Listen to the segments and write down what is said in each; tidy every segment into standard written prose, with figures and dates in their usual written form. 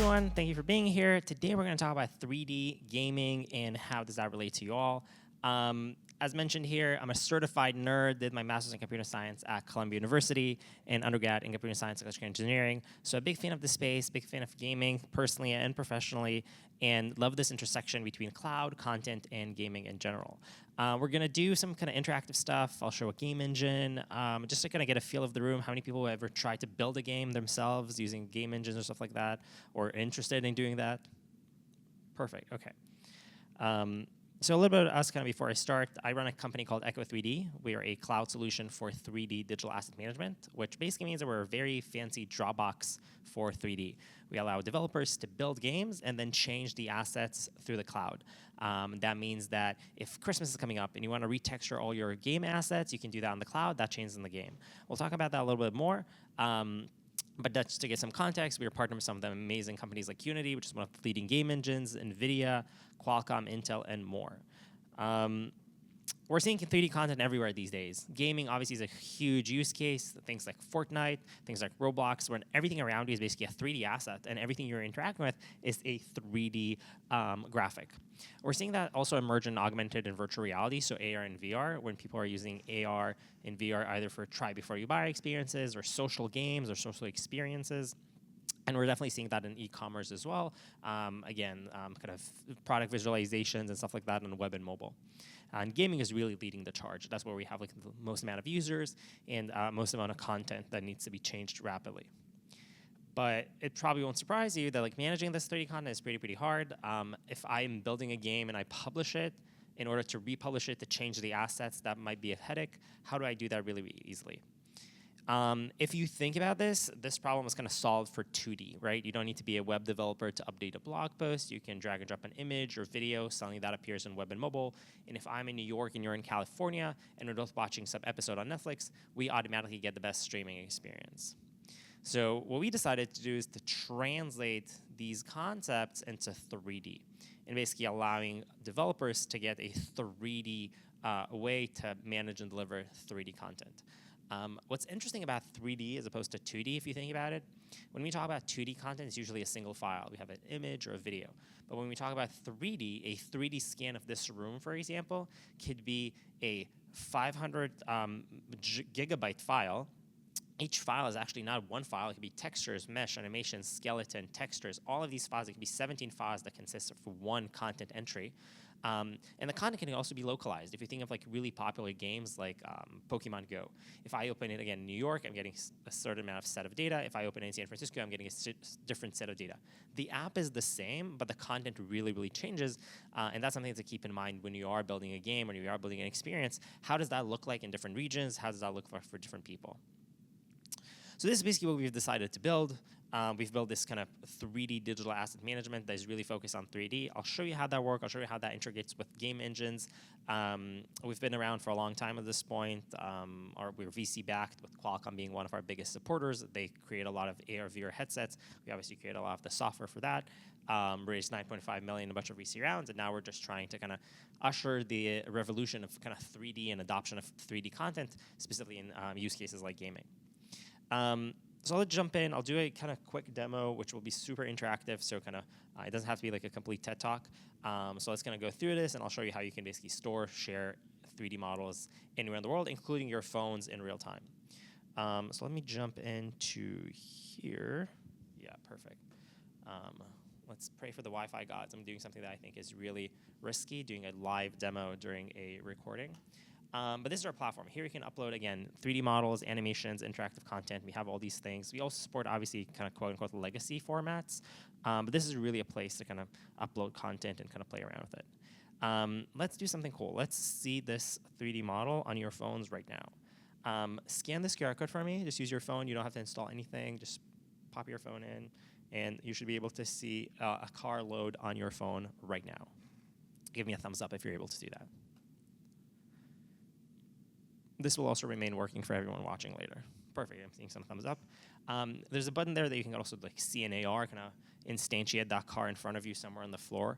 everyone, thank you for being here. Today we're going to talk about 3D gaming and how does that relate to you all. As mentioned here, I'm a certified nerd, did my master's in computer science at Columbia University and undergrad in computer science and electrical engineering. So a big fan of the space, big fan of gaming personally and professionally, and love this intersection between cloud, content, and gaming in general. We're going to do some kind of interactive stuff. I'll show a game engine, just to kind of get a feel of the room. How many people have ever tried to build a game themselves using game engines or stuff like that, or interested in doing that? Perfect, okay. So a little bit of us kind of before I start. I run a company called Echo 3D. We are a cloud solution for 3D digital asset management, which basically means that we're a very fancy Dropbox for 3D. We allow developers to build games and then change the assets through the cloud. That means that if Christmas is coming up and you want to retexture all your game assets, you can do that on the cloud. That changes in the game. We'll talk about that a little bit more. But that's just to get some context. We are partnered with some of the amazing companies like Unity, which is one of the leading game engines, NVIDIA, Qualcomm, Intel, and more. We're seeing 3D content everywhere these days. Gaming obviously is a huge use case. Things like Fortnite, things like Roblox, where everything around you is basically a 3D asset, and everything you're interacting with is a 3D graphic. We're seeing that also emerge in augmented and virtual reality, so AR and VR, when people are using AR and VR either for try before you buy experiences or social games or social experiences. And we're definitely seeing that in e-commerce as well. Again, kind of product visualizations and stuff like that on web and mobile. And gaming is really leading the charge. That's where we have like the most amount of users and most amount of content that needs to be changed rapidly. But it probably won't surprise you that like managing this 3D content is pretty hard. If I'm building a game and I publish it, in order to republish it to change the assets, that might be a headache. How do I do that really easily? If you think about this problem is kind of solved for 2D, right? You don't need to be a web developer to update a blog post. You can drag and drop an image or video. Suddenly that appears in web and mobile. And if I'm in New York and you're in California and we're both watching some episode on Netflix, we automatically get the best streaming experience. So what we decided to do is to translate these concepts into 3D and basically allowing developers to get a 3D way to manage and deliver 3D content. What's interesting about 3D as opposed to 2D, if you think about it, when we talk about 2D content, it's usually a single file. We have an image or a video. But when we talk about 3D, a 3D scan of this room, for example, could be a 500 gigabyte file. Each file is actually not one file. It could be textures, mesh, animation, skeleton, textures. All of these files, it could be 17 files that consist of one content entry. And the content can also be localized. If you think of like really popular games like Pokemon Go, if I open it again in New York, I'm getting a certain amount of set of data. If I open it in San Francisco, I'm getting a different set of data. The app is the same, but the content really changes. And that's something to keep in mind when you are building a game, when you are building an experience. How does that look like in different regions? How does that look for different people? So this is basically what we've decided to build. We've built this kind of 3D digital asset management that is really focused on 3D. I'll show you how that works. I'll show you how that integrates with game engines. We've been around for a long time at this point. We're VC backed, with Qualcomm being one of our biggest supporters. They create a lot of AR, VR headsets. We obviously create a lot of the software for that. Raised $9.5 million in a bunch of VC rounds, and now we're just trying to kind of usher the revolution of kind of 3D and adoption of 3D content, specifically in use cases like gaming. So let's jump in. I'll do a kind of quick demo, which will be super interactive. So kind of, it doesn't have to be like a complete TED Talk. So let's kind of go through this, and I'll show you how you can basically store, share 3D models anywhere in the world, including your phones in real time. So let me jump into here. Yeah, perfect. Let's pray for the Wi-Fi gods. I'm doing something that I think is really risky, doing a live demo during a recording. But this is our platform. Here we can upload, again, 3D models, animations, interactive content. We have all these things. We also support, obviously, kind of quote-unquote legacy formats. But this is really a place to kind of upload content and kind of play around with it. Let's do something cool. Let's see this 3D model on your phones right now. Scan this QR code for me. Just use your phone. You don't have to install anything. Just pop your phone in, and you should be able to see a car load on your phone right now. Give me a thumbs up if you're able to do that. This will also remain working for everyone watching later. Perfect, I'm seeing some thumbs up. There's a button there that you can also like see an AR, kind of instantiate that car in front of you somewhere on the floor.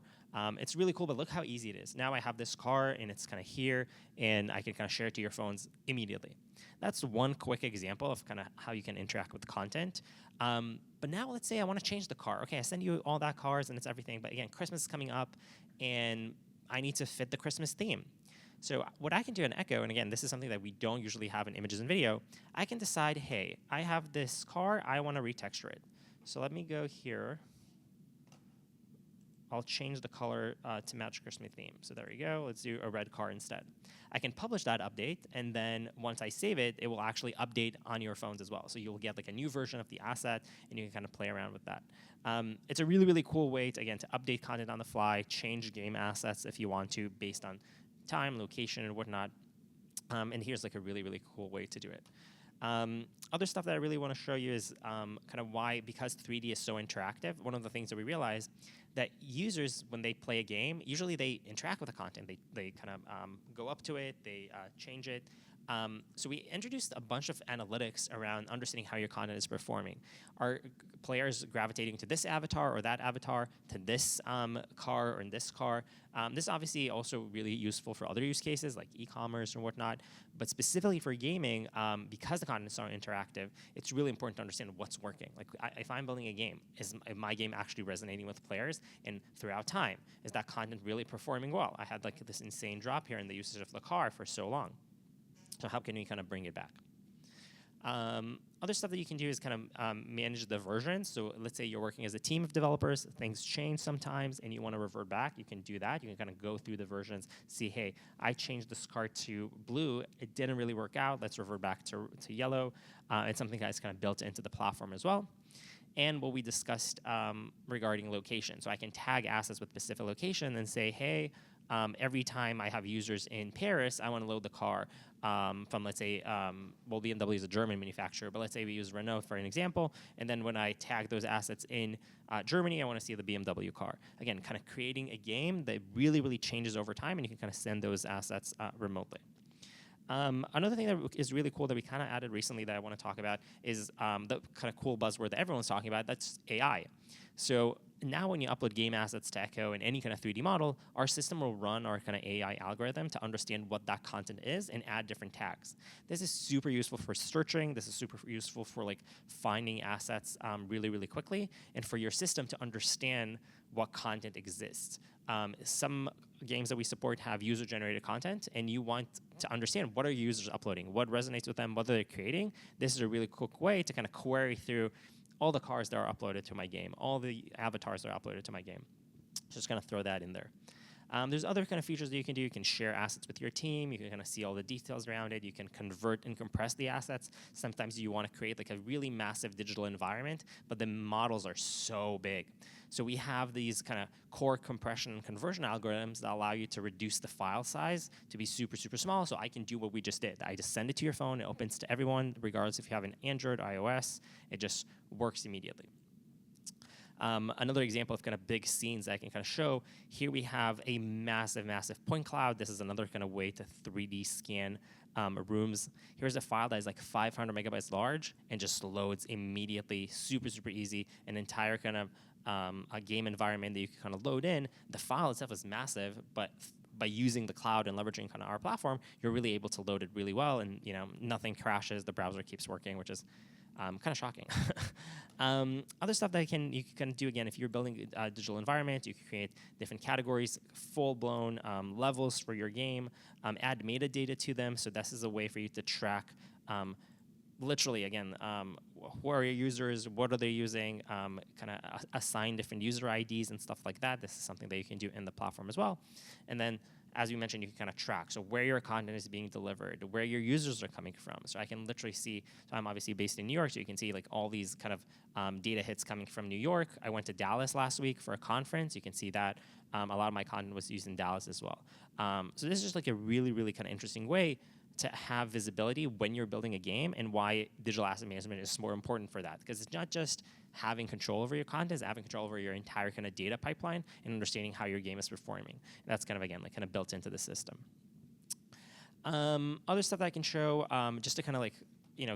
It's really cool, but look how easy it is. Now I have this car, and it's kind of here, and I can kind of share it to your phones immediately. That's one quick example of kind of how you can interact with content. But now let's say I want to change the car. Okay, I send you all that cars, and it's everything, but again, Christmas is coming up, and I need to fit the Christmas theme. So what I can do in Echo, and again, this is something that we don't usually have in images and video, I can decide, hey, I have this car, I want to retexture it. So let me go here. I'll change the color to match Christmas theme. So there we go. Let's do a red car instead. I can publish that update, and then once I save it, it will actually update on your phones as well. So you'll get like a new version of the asset, and you can kind of play around with that. It's a really, really cool way to, again, to update content on the fly, change game assets if you want to based on time, location, and whatnot. And here's like a really, really cool way to do it. Other stuff that I really want to show you is kind of why, because 3D is so interactive, one of the things that we realize that users, when they play a game, usually they interact with the content. They kind of go up to it, they change it. So we introduced a bunch of analytics around understanding how your content is performing. Are players gravitating to this avatar or that avatar, to this car or in this car? This is obviously also really useful for other use cases like e-commerce and whatnot. But specifically for gaming, because the content is so interactive, it's really important to understand what's working. Like if I'm building a game, is my game actually resonating with players? And throughout time, is that content really performing well? I had like this insane drop here in the usage of the car for so long. So how can we kind of bring it back? Other stuff that you can do is kind of manage the versions. So let's say you're working as a team of developers, things change sometimes, and you want to revert back, you can do that. You can kind of go through the versions, see, hey, I changed this car to blue, it didn't really work out, let's revert back to yellow. It's something that's kind of built into the platform as well. And what we discussed regarding location. So I can tag assets with specific location and say, hey, every time I have users in Paris, I want to load the car from, let's say, well, BMW is a German manufacturer, but let's say we use Renault for an example, and then when I tag those assets in Germany, I want to see the BMW car. Again, kind of creating a game that really, really changes over time, and you can kind of send those assets remotely. Another thing that is really cool that we kind of added recently that I want to talk about is the kind of cool buzzword that everyone's talking about, that's AI. So now when you upload game assets to Echo and any kind of 3D model, our system will run our kind of AI algorithm to understand what that content is and add different tags. This is super useful for searching. This is super useful for like finding assets really, really quickly, and for your system to understand what content exists. Some games that we support have user-generated content, and you want to understand what are users uploading, what resonates with them, what they're creating. This is a really quick way to kind of query through all the cars that are uploaded to my game, all the avatars that are uploaded to my game. Just kind of throw that in there. There's other kind of features that you can do. You can share assets with your team. You can kind of see all the details around it. You can convert and compress the assets. Sometimes you want to create like a really massive digital environment, but the models are so big. So we have these kind of core compression and conversion algorithms that allow you to reduce the file size to be super, super small. So I can do what we just did. I just send it to your phone. It opens to everyone, regardless if you have an Android or iOS. It just works immediately. Another example of kind of big scenes that I can kind of show, here we have a massive, massive point cloud. This is another kind of way to 3D scan rooms. Here's a file that is like 500 megabytes large and just loads immediately, super, super easy. An entire kind of a game environment that you can kind of load in. The file itself is massive, but by using the cloud and leveraging kind of our platform, you're really able to load it really well, and nothing crashes. The browser keeps working, which is kind of shocking. Other stuff that you can do, again, if you're building a digital environment, you can create different categories, full-blown levels for your game, add metadata to them. So this is a way for you to track literally, again, who are your users, what are they using, kind of assign different user IDs and stuff like that. This is something that you can do in the platform as well. And then, as you mentioned, you can kind of track. So where your content is being delivered, where your users are coming from. So I can literally see, so I'm obviously based in New York, so you can see like all these kind of data hits coming from New York. I went to Dallas last week for a conference. You can see that a lot of my content was used in Dallas as well. So this is just like a really, really kind of interesting way to have visibility when you're building a game, and why digital asset management is more important for that. Because it's not just having control over your content, it's having control over your entire kind of data pipeline and understanding how your game is performing. And that's kind of, again, like kind of built into the system. Other stuff that I can show, just to kind of like,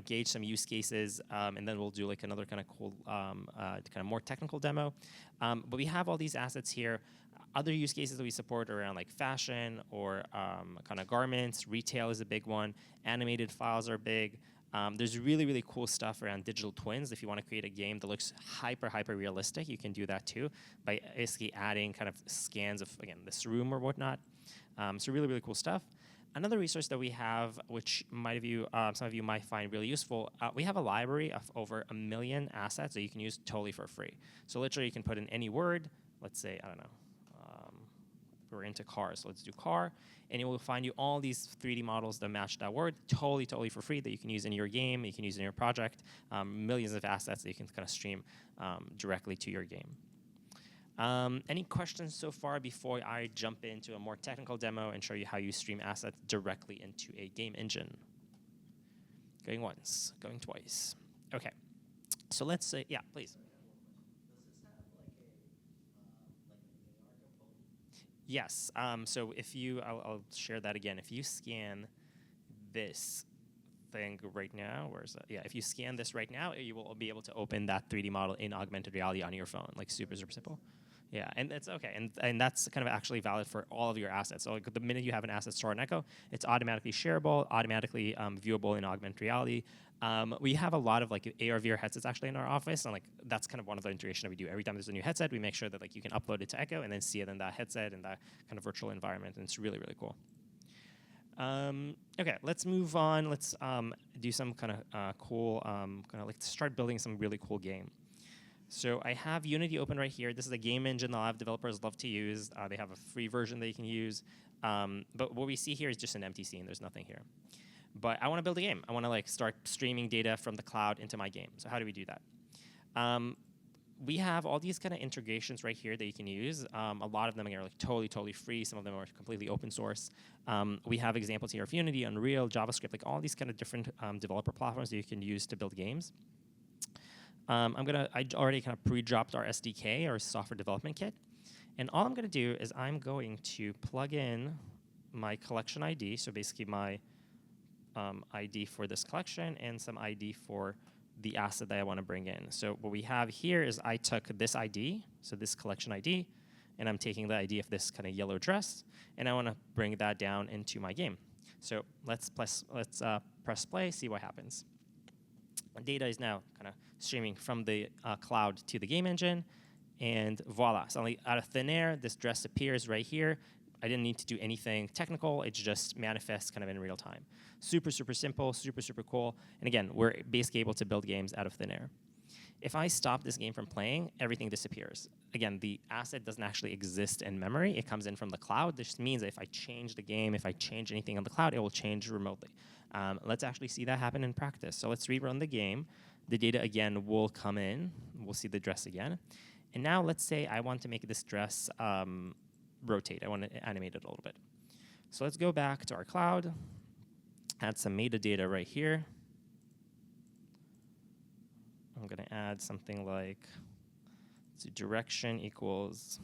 gauge some use cases, and then we'll do like another kind of cool, kind of more technical demo. But we have all these assets here. Other use cases that we support are around like fashion or kind of garments. Retail is a big one. Animated files are big. There's really, really cool stuff around digital twins. If you want to create a game that looks hyper realistic, you can do that too by basically adding kind of scans of, again, this room or whatnot. So really, really cool stuff. Another resource that we have, which some of you might find really useful, we have a library of over 1 million assets that you can use totally for free. So literally, you can put in any word. Let's say, I don't know, we're into cars. So let's do car, and it will find you all these 3D models that match that word totally for free that you can use in your game, you can use in your project, millions of assets that you can kind of stream directly to your game. Any questions so far before I jump into a more technical demo and show you how you stream assets directly into a game engine? Going once, going twice. Okay, so let's say, yeah, please. Yes, so if you, I'll share that again. If you scan this thing right now, where is that? Yeah, if you scan this right now, you will be able to open that 3D model in augmented reality on your phone, like super simple. Yeah, and it's okay, and that's kind of actually valid for all of your assets. So like the minute you have an asset stored in Echo, it's automatically shareable, automatically viewable in augmented reality. We have a lot of like AR/VR headsets actually in our office, and like that's kind of one of the integration that we do. Every time there's a new headset, we make sure that like you can upload it to Echo and then see it in that headset and that kind of virtual environment, and it's really cool. Okay, let's move on. Let's do some kind of cool, kind of like start building some really cool game. So I have Unity open right here. This is a game engine that a lot of developers love to use. They have a free version that you can use. But what we see here is just an empty scene. There's nothing here. But I want to build a game. I want to like start streaming data from the cloud into my game. So how do we do that? We have all these kind of integrations right here that you can use. A lot of them are like totally free. Some of them are completely open source. We have examples here of Unity, Unreal, JavaScript, like all these kind of different developer platforms that you can use to build games. I already kind of pre-dropped our SDK, our software development kit. And all I'm going to do is I'm going to plug in my collection ID, so basically my ID for this collection and some ID for the asset that I want to bring in. So what we have here is I took this ID, so this collection ID, and I'm taking the ID of this kind of yellow dress, and I want to bring that down into my game. So let's press play, see what happens. Data is now kind of streaming from the cloud to the game engine, and voila, suddenly out of thin air, this dress appears right here. I didn't need to do anything technical. It just manifests kind of in real time. Super simple, super cool. And again, we're basically able to build games out of thin air. If I stop this game from playing, everything disappears. Again, the asset doesn't actually exist in memory. It comes in from the cloud. This means that if I change the game, if I change anything on the cloud, it will change remotely. Let's actually see that happen in practice. So let's rerun the game. The data, again, will come in. We'll see the dress again. And now let's say I want to make this dress rotate. I want to animate it a little bit. So let's go back to our cloud, add some metadata right here. I'm going to add something like direction equals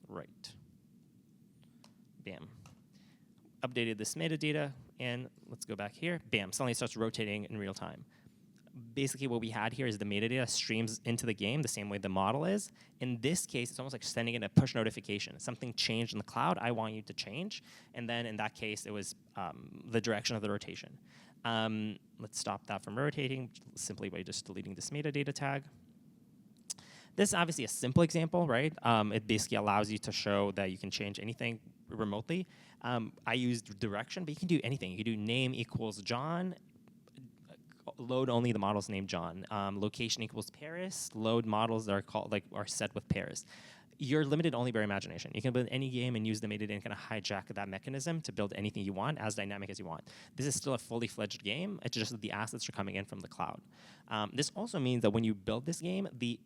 right. Bam. Updated this metadata, and let's go back here. Bam, suddenly it starts rotating in real time. Basically what we had here is the metadata streams into the game the same way the model is. In this case, it's almost like sending in a push notification. Something changed in the cloud, I want you to change. And then in that case, it was the direction of the rotation. Let's stop that from rotating simply by just deleting this metadata tag. This is obviously a simple example, right? It basically allows you to show that you can change anything remotely. I used direction, but you can do anything. You can do name equals John, load only the models named John. Location equals Paris, load models that are set with Paris. You're limited only by imagination. You can build any game and use the metadata and kind of hijack that mechanism to build anything you want, as dynamic as you want. This is still a fully fledged game. It's just that the assets are coming in from the cloud. This also means that when you build this game, the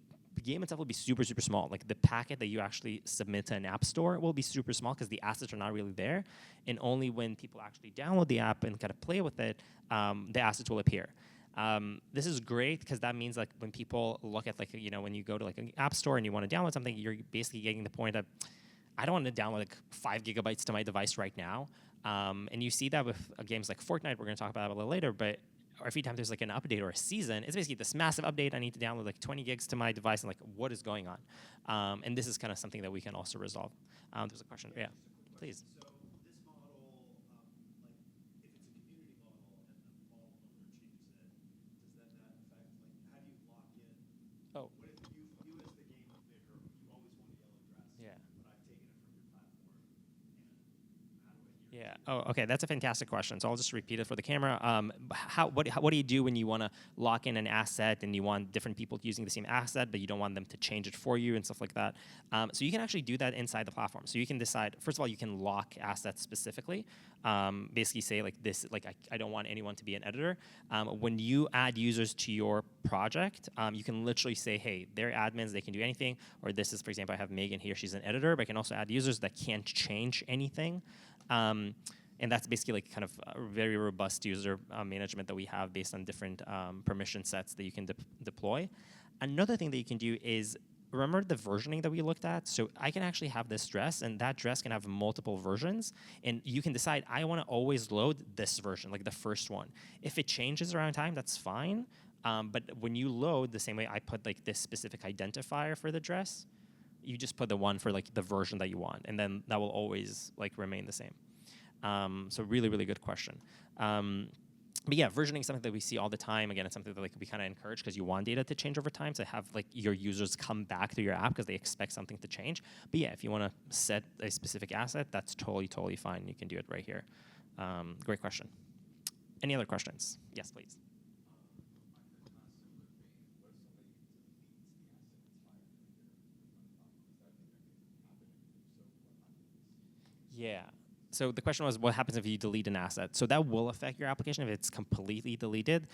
game itself will be super small. Like the packet that you actually submit to an app store will be super small because the assets are not really there. And only when people actually download the app and kind of play with it, the assets will appear. This is great because that means like when people look at like, when you go to like an app store and you want to download something, you're basically getting the point of, I don't want to download like 5 gigabytes to my device right now. And you see that with games like Fortnite, we're going to talk about it a little later, but every time there's like an update or a season, it's basically this massive update. I need to download like 20 gigs to my device, and like, what is going on? And this is kind of something that we can also resolve. There's a question. Yeah, please. So this model, like if it's a community model and the model owner changes it, does that affect, like how do you lock in? Oh. What if you as the game maker, you always want a yellow dress, Yeah. but I've taken it from your platform, and how do I hear? Yeah. Oh, okay. That's a fantastic question. So I'll just repeat it for the camera. What do you do when you want to lock in an asset and you want different people using the same asset, but you don't want them to change it for you and stuff like that? So you can actually do that inside the platform. So you can decide. First of all, you can lock assets specifically. Basically, say like this. Like I don't want anyone to be an editor. When you add users to your project, you can literally say, hey, they're admins. They can do anything. Or this is, for example, I have Megan here. She's an editor, but I can also add users that can't change anything. And that's basically like kind of a very robust user management that we have based on different permission sets that you can deploy. Another thing that you can do is, remember the versioning that we looked at? So I can actually have this dress, and that dress can have multiple versions. And you can decide, I want to always load this version, like the first one. If it changes around time, that's fine. But when you load, the same way I put like this specific identifier for the dress, you just put the one for like the version that you want, and then that will always like remain the same. So really, really good question. But yeah, versioning is something that we see all the time. Again, it's something that like we kind of encourage because you want data to change over time, to have like your users come back to your app because they expect something to change. But yeah, if you want to set a specific asset, that's totally fine. You can do it right here. Great question. Any other questions? Yes, please. Yeah. So the question was, what happens if you delete an asset? So that will affect your application if it's completely deleted.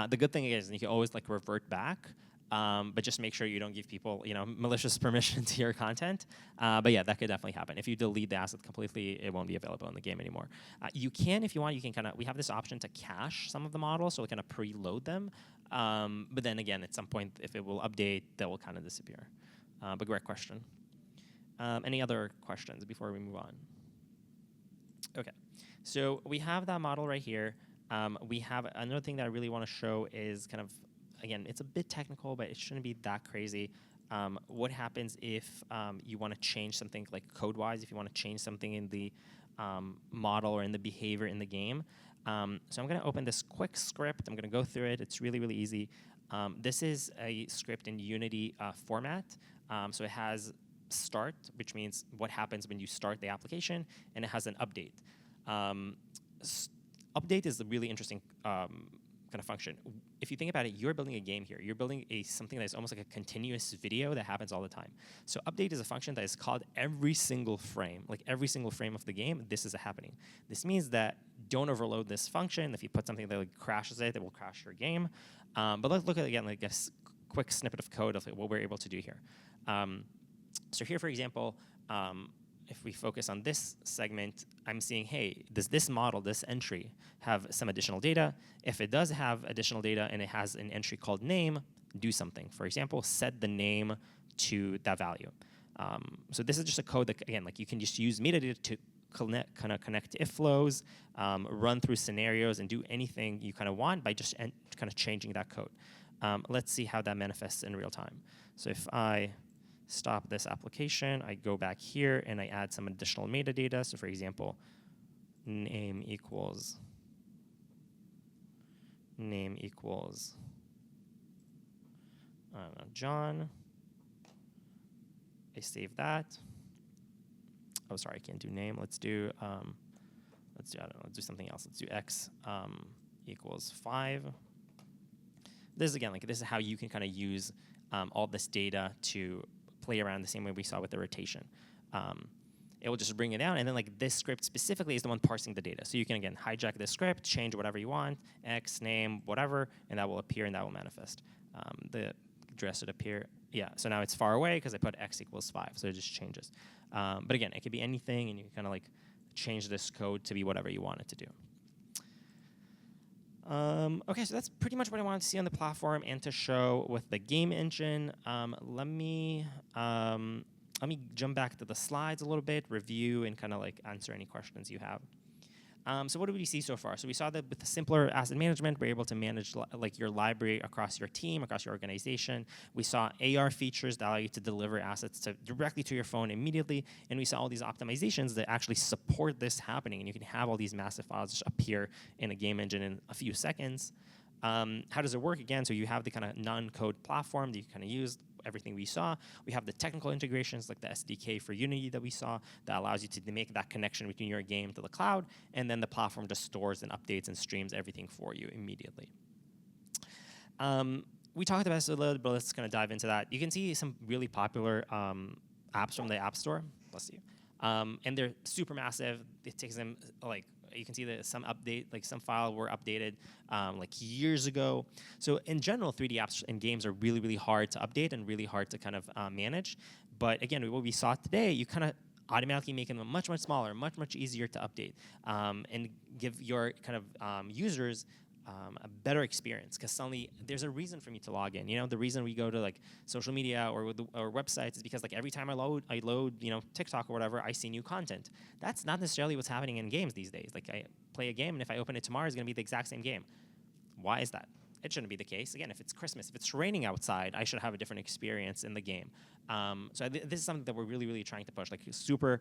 The good thing is you can always like revert back, but just make sure you don't give people malicious permission to your content. But yeah, that could definitely happen. If you delete the asset completely, it won't be available in the game anymore. You can, if you want, we have this option to cache some of the models, so we kind of preload them. But then again, at some point, if it will update, that will kind of disappear. But great question. Any other questions before we move on? Okay, so we have that model right here. We have another thing that I really want to show is kind of, again, it's a bit technical, but it shouldn't be that crazy. What happens if you want to change something like code-wise, if you want to change something in the model or in the behavior in the game. So I'm going to open this quick script. I'm going to go through it. It's really, really easy. This is a script in Unity format. So it has start, which means what happens when you start the application, and it has an update. Update is a really interesting kind of function. If you think about it, you're building a game here. You're building something that's almost like a continuous video that happens all the time. So update is a function that is called every single frame. Like every single frame of the game, this is happening. This means that don't overload this function. If you put something that like crashes it, it will crash your game. But let's look at, again, like a quick snippet of code of what we're able to do here. So here, for example, if we focus on this segment, I'm seeing, hey, does this model, this entry, have some additional data? If it does have additional data and it has an entry called name, do something. For example, set the name to that value. So this is just a code that, again, like you can just use metadata to connect if flows, run through scenarios, and do anything you kind of want by just kind of changing that code. Let's see how that manifests in real time. So if I stop this application, I go back here and I add some additional metadata. So for example, name equals I don't know, John. I save that. Oh, sorry, I can't do name. Let's do I don't know, let's do something else. Let's do x equals 5. This is, again, like this is how you can kind of use all this data to play around the same way we saw with the rotation. It will just bring it down, and then like this script specifically is the one parsing the data. So you can, again, hijack this script, change whatever you want, x, name, whatever, and that will appear and that will manifest. The address would appear, yeah, so now it's far away because I put x equals 5, so it just changes. But again, it could be anything, and you can kind of like change this code to be whatever you want it to do. Okay, so that's pretty much what I wanted to see on the platform and to show with the game engine. Let me jump back to the slides a little bit, review, and kind of like answer any questions you have. So what did we see so far? So we saw that with the simpler asset management, we're able to manage like your library across your team, across your organization. We saw AR features that allow you to deliver assets directly to your phone immediately. And we saw all these optimizations that actually support this happening. And you can have all these massive files just appear in a game engine in a few seconds. How does it work again? So you have the kind of non-code platform that you kind of use, everything we saw. We have the technical integrations like the SDK for Unity that we saw that allows you to make that connection between your game to the cloud, and then the platform just stores and updates and streams everything for you immediately. We talked about this a little bit, but let's kind of dive into that. You can see some really popular apps from the App Store. Bless you. And they're super massive. It takes them like, you can see that some update, like some file were updated like years ago. So in general, 3D apps and games are really, really hard to update and really hard to kind of manage. But again, what we saw today, you kind of automatically making them much, much smaller, much, much easier to update, and give your kind of users a better experience, because suddenly there's a reason for me to log in. You know, the reason we go to like social media or websites is because like every time I load you know, TikTok or whatever, I see new content. That's not necessarily what's happening in games these days. Like I play a game and if I open it tomorrow, it's going to be the exact same game. Why is that? It shouldn't be the case. Again, if it's Christmas, if it's raining outside, I should have a different experience in the game. So this is something that we're really, really trying to push, like super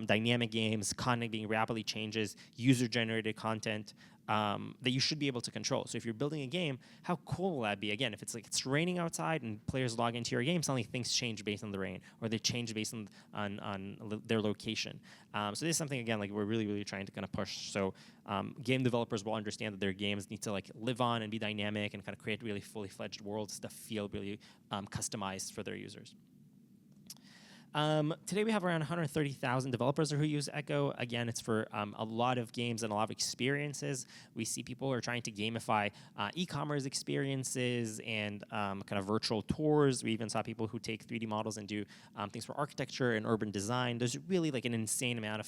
dynamic games, content being rapidly changes, user-generated content that you should be able to control. So if you're building a game, how cool will that be? Again, if it's like it's raining outside and players log into your game, suddenly things change based on the rain, or they change based on their location. So this is something, again, like we're really, really trying to kind of push. So game developers will understand that their games need to like live on and be dynamic and kind of create really fully fledged worlds that feel really customized for their users. Today we have around 130,000 developers who use Echo. Again, it's for a lot of games and a lot of experiences. We see people who are trying to gamify e-commerce experiences and kind of virtual tours. We even saw people who take 3D models and do things for architecture and urban design. There's really like an insane amount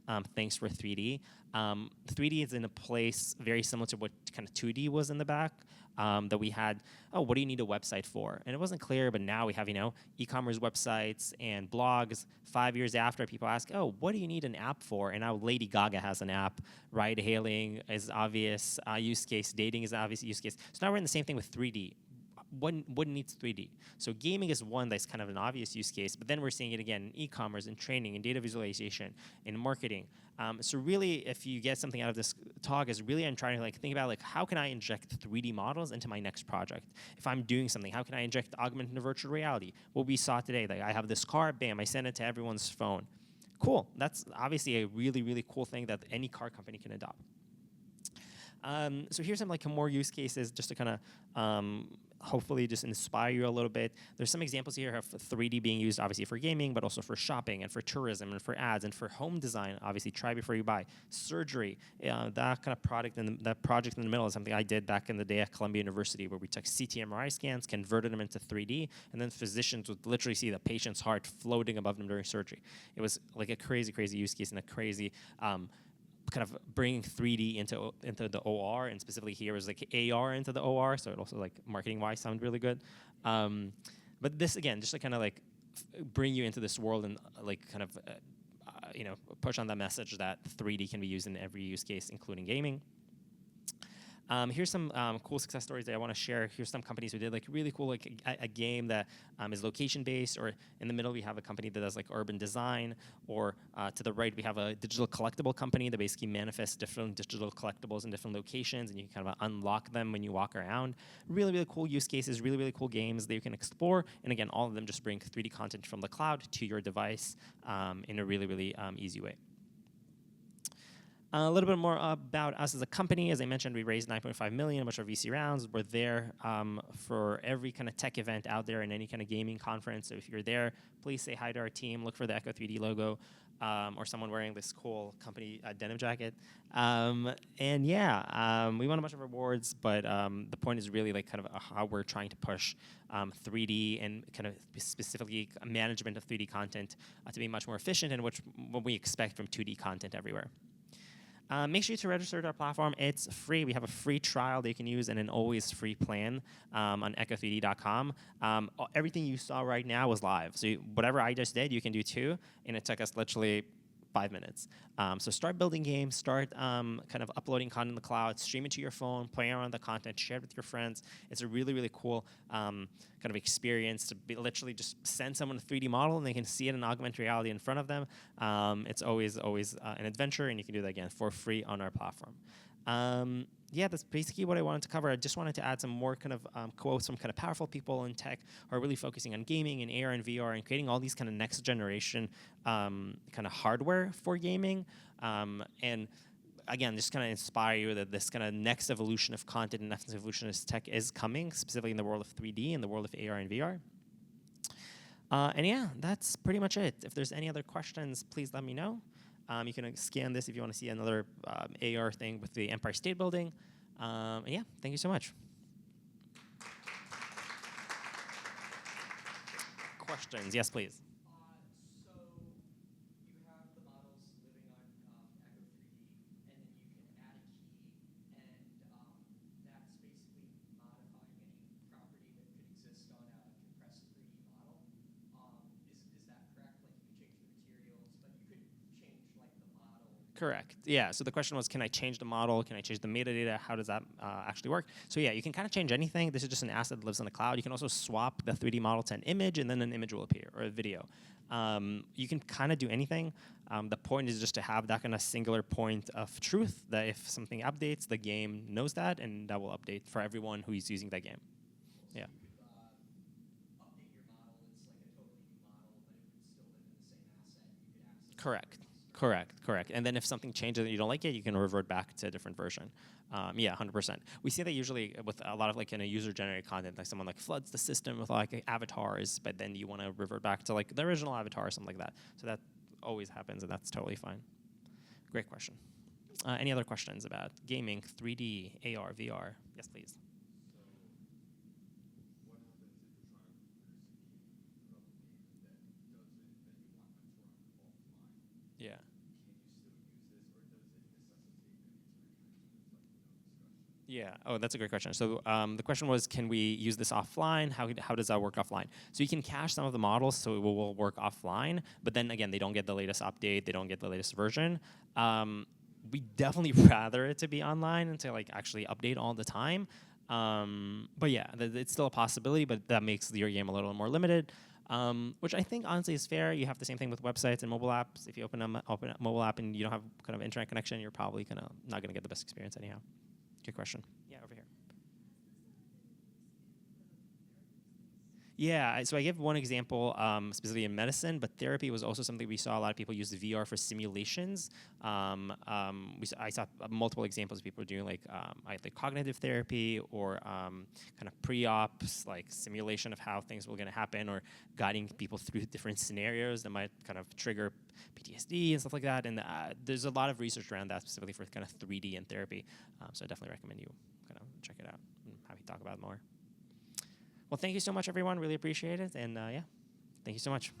of things for 3D. 3D is in a place very similar to what kind of 2D was in the back. That we had, oh, what do you need a website for? And it wasn't clear, but now we have, you know, e-commerce websites and blogs. 5 years after, people ask, oh, what do you need an app for? And now Lady Gaga has an app. Ride-hailing is obvious use case. Dating is an obvious use case. So now we're in the same thing with 3D. What needs 3D? So gaming is one that's kind of an obvious use case, but then we're seeing it again in e-commerce, in training, in data visualization, in marketing. So really, if you get something out of this talk, is really I'm trying to like think about like how can I inject 3D models into my next project? If I'm doing something, how can I inject augmented and virtual reality? What we saw today, like I have this car, bam, I send it to everyone's phone. Cool. That's obviously a really, really cool thing that any car company can adopt. So here's some like more use cases just to kind of hopefully just inspire you a little bit. There's some examples here of 3D being used obviously for gaming, but also for shopping and for tourism and for ads and for home design. Obviously, try before you buy. Surgery, that kind of product and that project in the middle is something I did back in the day at Columbia University, where we took CT MRI scans, converted them into 3D, and then physicians would literally see the patient's heart floating above them during surgery. It was like a crazy, crazy use case and a crazy kind of bringing 3D into the OR, and specifically here is like AR into the OR, so it also like marketing-wise sounded really good. But this again, just to kind of like bring you into this world and like kind of you know, push on the message that 3D can be used in every use case, including gaming. Here's some cool success stories that I want to share. Here's some companies who did like really cool, like a game that is location-based, or in the middle we have a company that does like urban design, or to the right we have a digital collectible company that basically manifests different digital collectibles in different locations, and you can kind of unlock them when you walk around. Really, really cool use cases, really, really cool games that you can explore, and again, all of them just bring 3D content from the cloud to your device in a really, really easy way. A little bit more about us as a company. As I mentioned, we raised $9.5 million, a bunch of VC rounds. We're there for every kind of tech event out there and any kind of gaming conference. So if you're there, please say hi to our team. Look for the Echo 3D logo or someone wearing this cool company denim jacket. And yeah, we won a bunch of awards, but the point is really like kind of how we're trying to push 3D and kind of specifically management of 3D content to be much more efficient, and what we expect from 2D content everywhere. Make sure to register to our platform. It's free. We have a free trial that you can use and an always free plan on echo3d.com. Everything you saw right now was live. So whatever I just did, you can do too. And it took us literally 5 minutes. So start building games, start kind of uploading content in the cloud, stream it to your phone, play around the content, share it with your friends. It's a really, really cool kind of experience to literally just send someone a 3D model and they can see it in augmented reality in front of them. It's always an adventure, and you can do that again for free on our platform. Yeah, that's basically what I wanted to cover. I just wanted to add some more kind of quotes from kind of powerful people in tech who are really focusing on gaming and AR and VR and creating all these kind of next generation kind of hardware for gaming. And again, just kind of inspire you that this kind of next evolution of content and next evolution of tech is coming, specifically in the world of 3D and the world of AR and VR. And yeah, that's pretty much it. If there's any other questions, please let me know. You can scan this if you want to see another AR thing with the Empire State Building. And yeah, thank you so much. Questions? Yes, please. So you have the models living on Echo 3D, and then you can add a key, and that's basically modifying any property that could exist on a compressed 3D model. Is that correct? Like you could change the materials, but you could change like the model. Correct. Yeah. So the question was, can I change the model? Can I change the metadata? How does that actually work? So yeah, you can kind of change anything. This is just an asset that lives in the cloud. You can also swap the 3D model to an image, and then an image will appear, or a video. You can kind of do anything. The point is just to have that kind of singular point of truth that if something updates, the game knows that, and that will update for everyone who is using that game. So Yeah. you could update your model. It's like a totally new model, but it would still live in the same asset. You could access. Correct. Correct. And then if something changes and you don't like it, you can revert back to a different version. Yeah, 100%. We see that usually with a lot of like user-generated content, like someone like floods the system with like avatars, but then you want to revert back to like the original avatar or something like that. So that always happens, and that's totally fine. Great question. Any other questions about gaming, 3D, AR, VR? Yes, please. Yeah. Yeah. Oh, that's a great question. So the question was, can we use this offline? How does that work offline? So you can cache some of the models, so it will work offline. But then again, they don't get the latest update. They don't get the latest version. We definitely rather it to be online and to like actually update all the time. But yeah, it's still a possibility. But that makes your game a little more limited. Which I think honestly is fair. You have the same thing with websites and mobile apps. If you open a mobile app and you don't have kind of internet connection, you're probably not gonna get the best experience anyhow. Good question. Yeah, over here. Yeah, so I give one example specifically in medicine, but therapy was also something we saw a lot of people use the VR for simulations. I saw multiple examples of people doing like either cognitive therapy or kind of pre-ops, like simulation of how things were going to happen, or guiding people through different scenarios that might kind of trigger PTSD and stuff like that. And there's a lot of research around that specifically for kind of 3D and therapy. So I definitely recommend you kind of check it out and have you talk about it more. Well, thank you so much, everyone. Really appreciate it. And yeah, thank you so much.